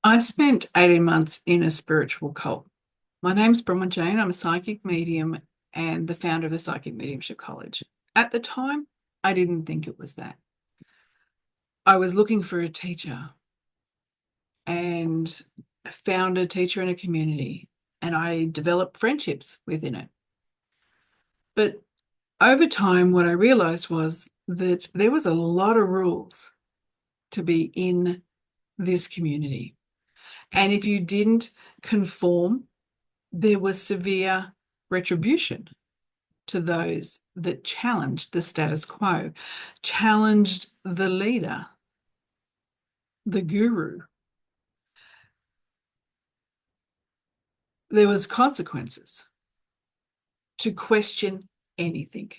I spent 18 months in a spiritual cult. My name's Bronwyn Jane. I'm a psychic medium and the founder of the Psychic Mediumship College. At the time, I didn't think it was that. I was looking for a teacher and found a teacher in a community, and I developed friendships within it. But over time, what I realized was that there was a lot of rules to be in this community. And if you didn't conform, there was severe retribution to those that challenged the status quo, challenged the leader, the guru. There was consequences to question anything.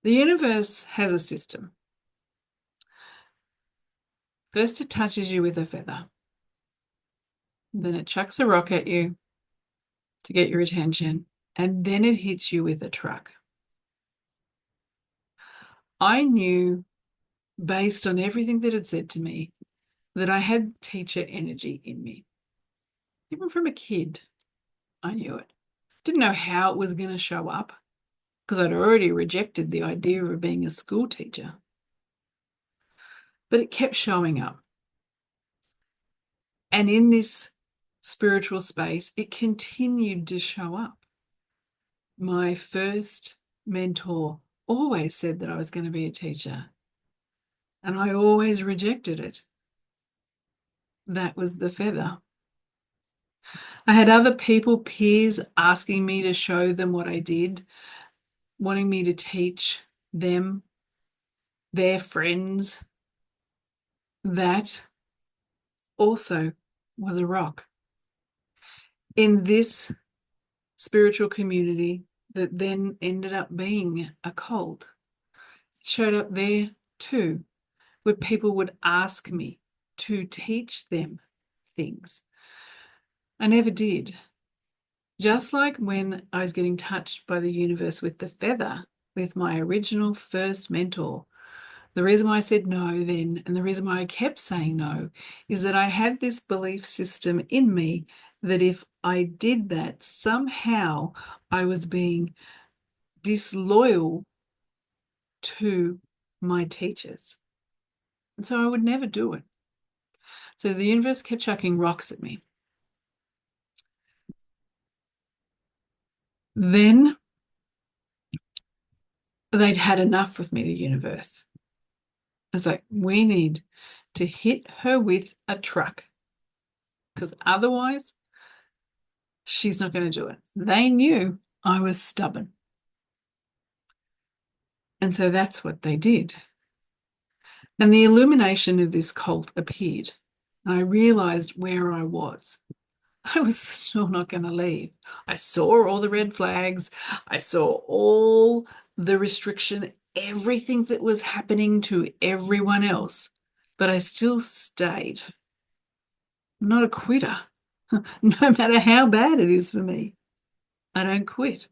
The universe has a system. First, it touches you with a feather. Then it chucks a rock at you to get your attention, and then it hits you with a truck. I knew, based on everything that had said to me, that I had teacher energy in me. Even from a kid, I knew it. Didn't know how it was going to show up because I'd already rejected the idea of being a school teacher. But it kept showing up. And in this spiritual space, it continued to show up. My first mentor always said that I was going to be a teacher, and I always rejected it. That was the feather. I had other people, peers, asking me to show them what I did, wanting me to teach them, their friends. That also was a rock. In this spiritual community that then ended up being a cult, it showed up there too, where people would ask me to teach them things. I never did. Just like when I was getting touched by the universe with the feather with my original first mentor, the reason why I said no then, and the reason why I kept saying no, is that I had this belief system in me that if I did that, somehow I was being disloyal to my teachers. And so I would never do it. So the universe kept chucking rocks at me. Then they'd had enough with me, the universe. I was like, we need to hit her with a truck because otherwise she's not going to do it. They knew I was stubborn. And so that's what they did. And the illumination of this cult appeared. And I realized where I was. I was still not going to leave. I saw all the red flags. I saw all the restriction, everything that was happening to everyone else. But I still stayed. I'm not a quitter. No matter how bad it is for me, I don't quit,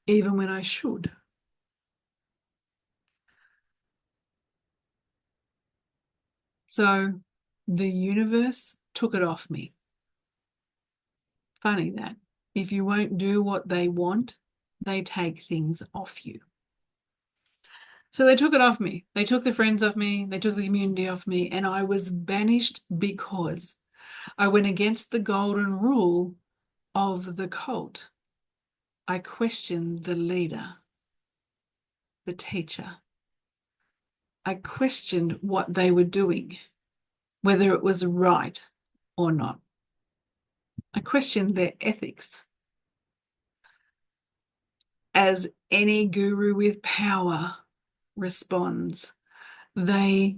even when I should. So the universe took it off me. Funny that. If you won't do what they want, they take things off you. So they took it off me. They took the friends off me. They took the community off me. And I was banished because I went against the golden rule of the cult. I questioned the leader, the teacher. I questioned what they were doing, whether it was right or not. I questioned their ethics. As any guru with power responds, they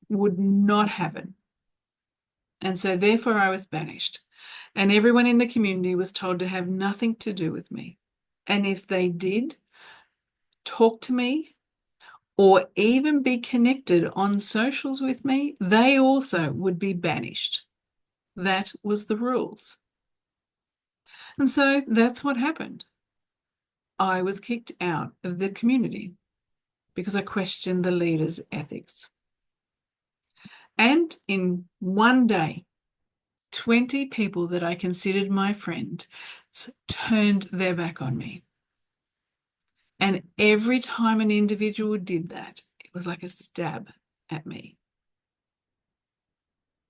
would not have it. And so therefore I was banished. And everyone in the community was told to have nothing to do with me. And if they did talk to me or even be connected on socials with me, they also would be banished. That was the rules. And so that's what happened. I was kicked out of the community because I questioned the leader's ethics. And in one day, 20 people that I considered my friend turned their back on me. And every time an individual did that, it was like a stab at me.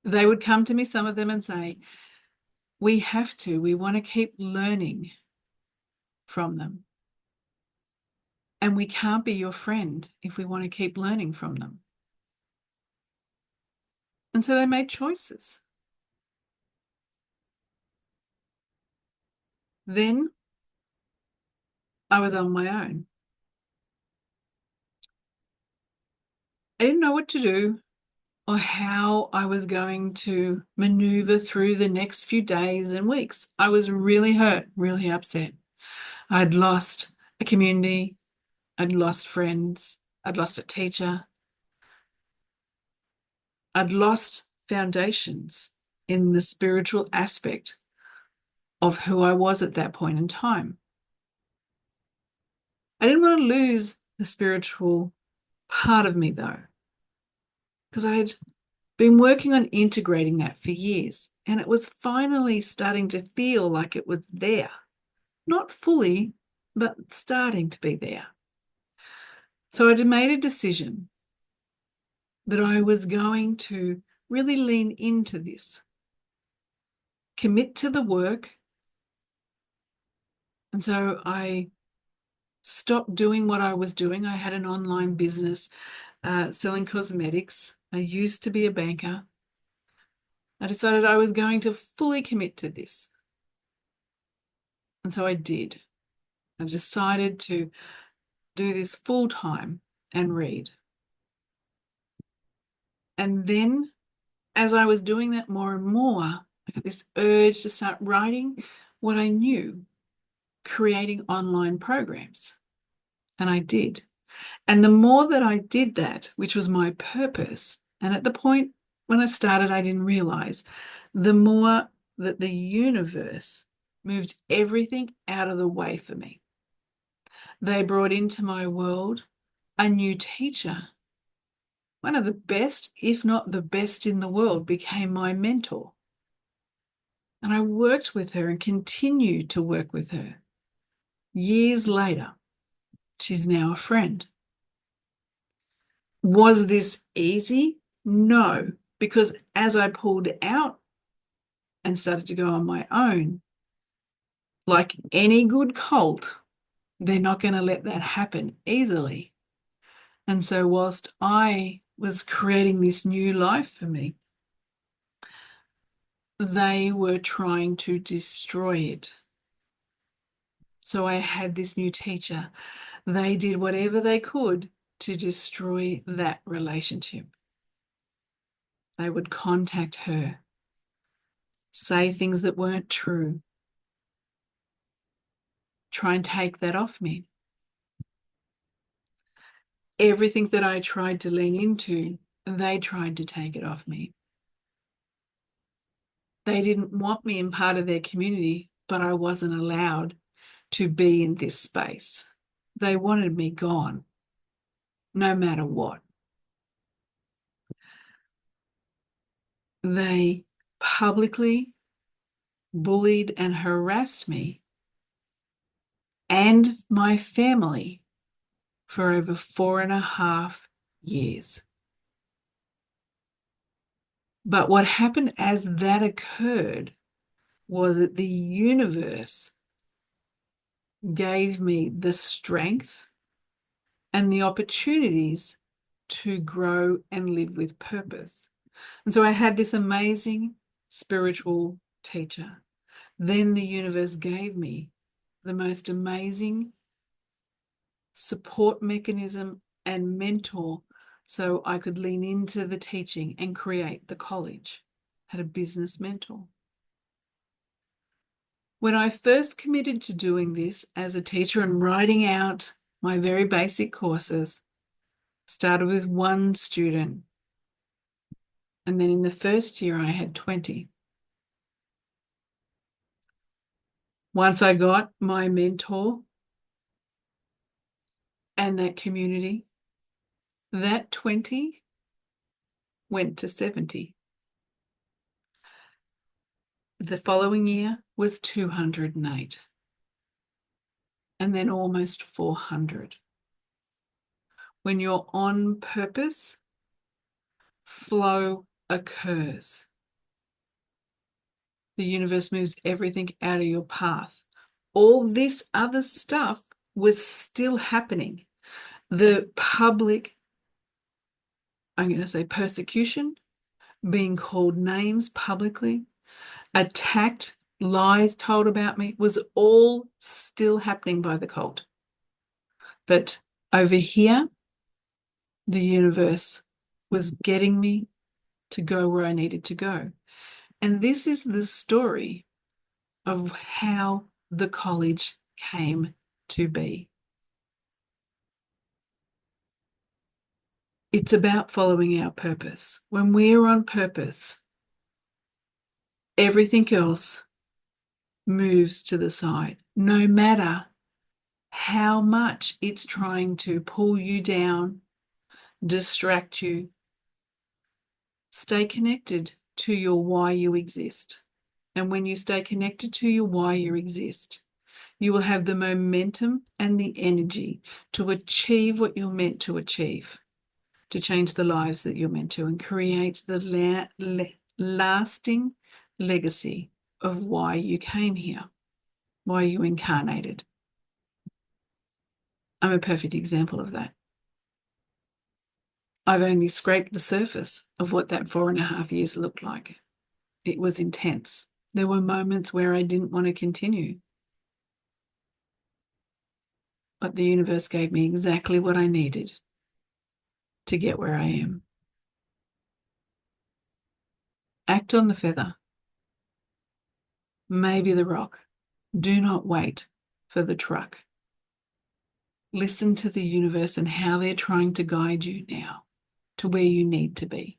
They would come to me, some of them, and say, we want to keep learning from them. And we can't be your friend if we want to keep learning from them. And so they made choices. Then I was on my own. I didn't know what to do or how I was going to maneuver through the next few days and weeks. I was really hurt, really upset. I'd lost a community. I'd lost friends. I'd lost a teacher. I'd lost foundations in the spiritual aspect of who I was at that point in time. I didn't want to lose the spiritual part of me, though, because I had been working on integrating that for years, and it was finally starting to feel like it was there. Not fully, but starting to be there. So I made a decision that I was going to really lean into this, commit to the work. And so I stopped doing what I was doing. I had an online business selling cosmetics. I used to be a banker. I decided I was going to fully commit to this. And so I did. I decided to do this full time and read. And then as I was doing that more and more, I got this urge to start writing what I knew, creating online programs. And I did. And the more that I did that, which was my purpose, and at the point when I started, I didn't realize, the more that the universe moved everything out of the way for me. They brought into my world a new teacher. One of the best, if not the best in the world, became my mentor. And I worked with her and continued to work with her. Years later, she's now a friend. Was this easy? No, because as I pulled out and started to go on my own, like any good cult, they're not going to let that happen easily. And so whilst I was creating this new life for me, they were trying to destroy it. So I had this new teacher. They did whatever they could to destroy that relationship. They would contact her, say things that weren't true, try and take that off me. Everything that I tried to lean into, they tried to take it off me. They didn't want me in part of their community, but I wasn't allowed to be in this space. They wanted me gone, no matter what. They publicly bullied and harassed me and my family for over 4.5 years. But what happened as that occurred was that the universe gave me the strength and the opportunities to grow and live with purpose. And so I had this amazing spiritual teacher. Then the universe gave me the most amazing support mechanism and mentor so I could lean into the teaching and create the college. I had a business mentor. When I first committed to doing this as a teacher and writing out my very basic courses, started with 1 student. And then in the first year, I had 20. Once I got my mentor and that community, that 20 went to 70. The following year was 208, and then almost 400. When you're on purpose, flow occurs. The universe moves everything out of your path. All this other stuff was still happening. The public, I'm going to say persecution, being called names publicly, attacked, lies told about me, was all still happening by the cult. But over here, the universe was getting me to go where I needed to go. And this is the story of how the college came to be. It's about following our purpose. When we're on purpose, everything else moves to the side, no matter how much it's trying to pull you down, distract you. Stay connected to your why you exist. And when you stay connected to your why you exist, you will have the momentum and the energy to achieve what you're meant to achieve, to change the lives that you're meant to, and create the lasting legacy of why you came here, why you incarnated. I'm a perfect example of that. I've only scraped the surface of what that 4.5 years looked like. It was intense. There were moments where I didn't want to continue. But the universe gave me exactly what I needed to get where I am. Act on the feather. Maybe the rock. Do not wait for the truck. Listen to the universe and how they're trying to guide you now to where you need to be.